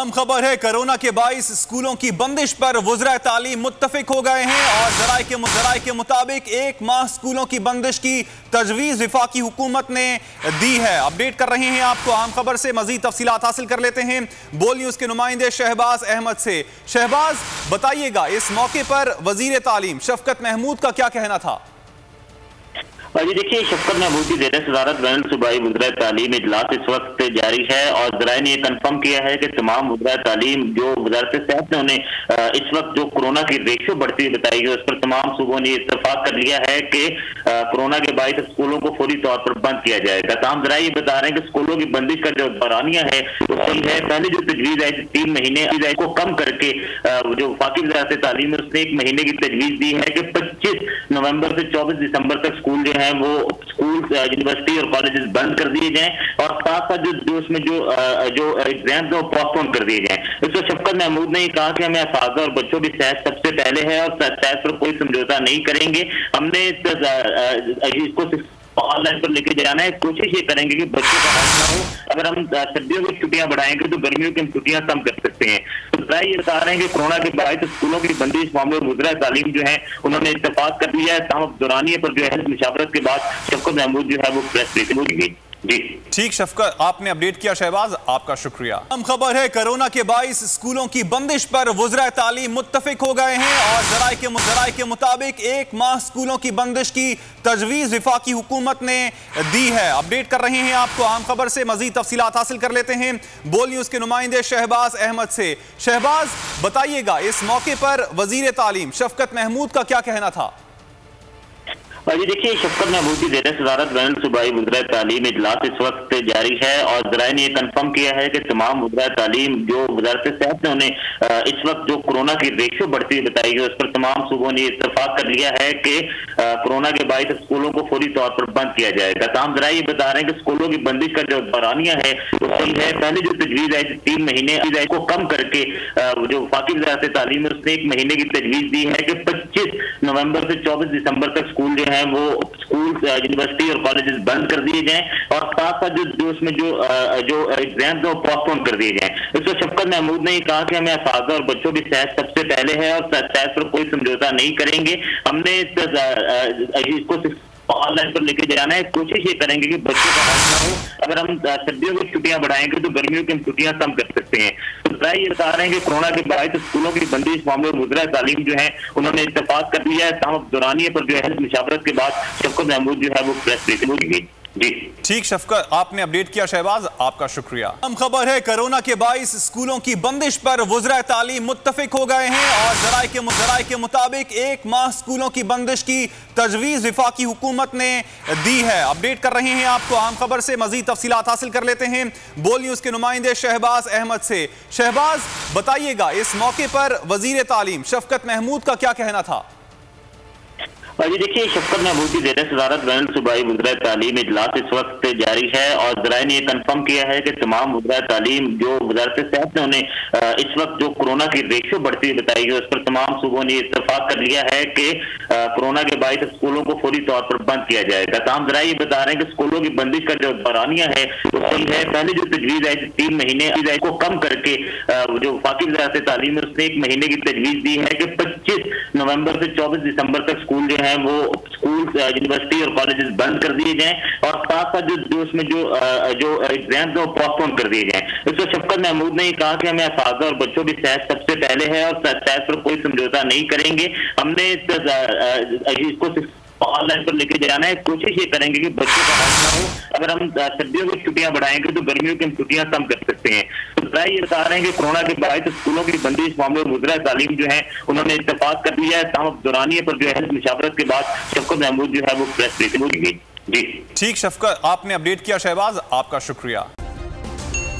हम खबर है कोरोना के बाइस स्कूलों की बंदिश पर वज़राए तालीम मुत्तफिक हो गए हैं और ज़राए के मुताबिक 1 माह स्कूलों की बंदिश की तजवीज़ वफाकी हुकूमत ने दी है। अपडेट कर रहे हैं आपको अहम खबर से, मज़ीद तफसीलात हासिल कर लेते हैं बोल न्यूज़ के नुमाइंदे शहबाज अहमद से। शहबाज, बताइएगा इस मौके पर वज़ीर तालीम शफकत महमूद का क्या कहना था? जी देखिए, शफकत महमूद की ज़ेर सदारत बैनुल सूबाई वज़राए तालीम इजलास इस वक्त जारी है और ज़राए ने कन्फर्म किया है कि तमाम वज़राए तालीम जो वज़ारत सेहत ने उन्हें इस वक्त जो कोरोना की रेशो बढ़ती हुई बताई है उस पर तमाम सूबों ने इत्तफाक कर लिया है कि कोरोना के बाइस स्कूलों को फौरी तौर पर बंद किया जाएगा। तमाम ज़राए ये बता रहे हैं कि स्कूलों की बंदिश का जो दौरानिया है वो सही है। पहले जो तजवीज़ आई 3 महीने को कम करके जो वफाकी वज़ारत तालीम है उसने 1 महीने की तजवीज़ दी है कि 25 नवंबर से 24 दिसंबर तक स्कूल जो है वो स्कूल, यूनिवर्सिटी और कॉलेजेस बंद कर दिए जाएं और साथ साथ जो उसमें जो एग्जाम्स वो पोस्टपोन कर दिए जाएं। इसको शफकत महमूद ने कहा कि हमें अफादा और बच्चों की सेहत सबसे पहले है और सेहत पर कोई समझौता नहीं करेंगे। हमने इसको ऑनलाइन पर लेके जाना है। कोशिश ये करेंगे कि बच्चों का हाथ ना हो। अगर हम सर्दियों की छुट्टियां बढ़ाएंगे तो गर्मियों की हम छुट्टियां कम कर सकते हैं। तो ये बता रहे हैं कि कोरोना के बाद स्कूलों की बंदिश मामले में वज़राए तालीम जो है उन्होंने इत्तफाक कर लिया है। तमाम दौरानिये पर जो है मुशावरत के बाद शफकत महमूद जो है वो प्रेस ब्रीफिंग होगी। जी ठीक शफकत, आपने अपडेट किया शहबाज, आपका शुक्रिया। हम खबर है कोरोना के बाइस स्कूलों की बंदिश पर वज़राए तालीम मुत्तफिक हो गए हैं और ज़राए के मुताबिक 1 माह स्कूलों की बंदिश की तजवीज़ वफाकी हुकूमत ने दी है। अपडेट कर रहे हैं आपको अहम खबर से, मज़ीद तफसीलात हासिल कर लेते हैं बोल न्यूज़ के नुमाइंदे शहबाज अहमद से। शहबाज, बताइएगा इस मौके पर वज़ीर तालीम शफकत महमूद का क्या कहना था? जी देखिए, शफकत महमूद की ज़ेर सदारत बैनुल सूबाई वज़राए तालीम इजलास इस वक्त जारी है और ज़राए ने कन्फर्म किया है कि तमाम वज़राए तालीम जो वज़ारत सेहत ने उन्हें इस वक्त जो कोरोना की रेशो बढ़ती हुई बताई है उस पर तमाम सूबों ने इत्तफाक कर लिया है कि कोरोना के बाद स्कूलों को फौरी तौर पर बंद किया जाएगा। तमाम ज़राए ये बता रहे हैं कि स्कूलों की बंदिश का जो दौरानिया है वो सही है। पहले जो तजवीज़ आई 3 महीने को कम करके जो वफाकी वज़ारत तालीम है उसने 1 महीने की तजवीज़ दी है कि 25 नवंबर से 24 दिसंबर तक स्कूल जो है वो स्कूल, यूनिवर्सिटी और कॉलेजेस बंद कर दिए जाएं और साथ साथ जो उसमें जो एग्जाम्स वो पोस्टपोन कर दिए जाएं। इसको शफकत महमूद ने कहा कि हमें अफादा और बच्चों की सेहत सबसे पहले है और सेहत पर कोई समझौता नहीं करेंगे। हमने इसको ऑनलाइन पर लेके जाना है। कोशिश ये करेंगे कि बच्चों का हाथ ना हो। अगर हम सर्दियों की छुट्टियां बढ़ाएंगे तो गर्मियों की हम छुट्टियां कम कर सकते हैं। तो ये बता रहे हैं कि कोरोना के बाद स्कूलों की बंदिश मामले में वज़राए तालीम जो है उन्होंने इत्तफाक कर लिया है। तमाम दौरानिये पर जो है मुशावरत के बाद शफकत महमूद जो है वो प्रेस ब्रीफिंग होगी। जी ठीक शफकत, आपने अपडेट किया शहबाज, आपका शुक्रिया। हम खबर है कोरोना के बाइस स्कूलों की बंदिश पर वज़राए तालीम मुत्तफिक हो गए हैं और ज़राए के मुताबिक 1 माह स्कूलों की बंदिश की तजवीज़ वफाकी हुकूमत ने दी है। अपडेट कर रहे हैं आपको अहम खबर से, मज़ीद तफसीलात हासिल कर लेते हैं बोल न्यूज़ के नुमाइंदे शहबाज अहमद से। शहबाज, बताइएगा इस मौके पर वज़ीर तालीम शफकत महमूद का क्या कहना था? जी देखिए, शफकत महमूद की ज़ेर सदारत बैनुल सूबाई वज़राए तालीम इजलास इस वक्त जारी है और ज़राए ने कन्फर्म किया है कि तमाम वज़राए तालीम जो वज़ारत सेहत ने उन्हें इस वक्त जो कोरोना की रेशो बढ़ती हुई बताई है उस पर तमाम सूबों ने इत्तफाक कर लिया है कि कोरोना के बाद स्कूलों को फौरी तौर पर बंद किया जाएगा। तमाम ज़राए ये बता रहे हैं कि स्कूलों की बंदिश का जो दौरानिया है वो सही है। पहले जो तजवीज़ आई 3 महीने को कम करके जो वफाकी वज़ारत तालीम है उसने 1 महीने की तजवीज़ दी है कि 25 नवंबर से 24 दिसंबर तक स्कूल जो है वो स्कूल, यूनिवर्सिटी और कॉलेजेस बंद कर दिए जाएं और साथ साथ जो उसमें जो एग्जाम्स वो पोस्टपोन कर दिए जाएं। इसको शफकत महमूद ने कहा कि हमें अफादा और बच्चों की सेहत सबसे पहले है और सेहत पर कोई समझौता नहीं करेंगे। हमने इसको ऑनलाइन पर लेके जाना है। कोशिश ये करेंगे कि बच्चों का हाथ ना हो। अगर हम सर्दियों की छुट्टियां बढ़ाएंगे तो गर्मियों की हम छुट्टियां कम कर सकते हैं। तो ये बता रहे हैं कि कोरोना के बाद स्कूलों की बंदिश मामले में वज़राए तालीम जो है उन्होंने इत्तफाक कर लिया है। तमाम दौरानिये पर जो है मुशावरत के बाद शफकत महमूद जो है वो प्रेस ब्रीफिंग होगी। जी ठीक शफकत, आपने अपडेट किया शहबाज, आपका शुक्रिया।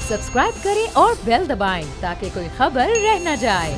सब्सक्राइब करें और बेल दबाएं ताकि कोई खबर रह न जाए।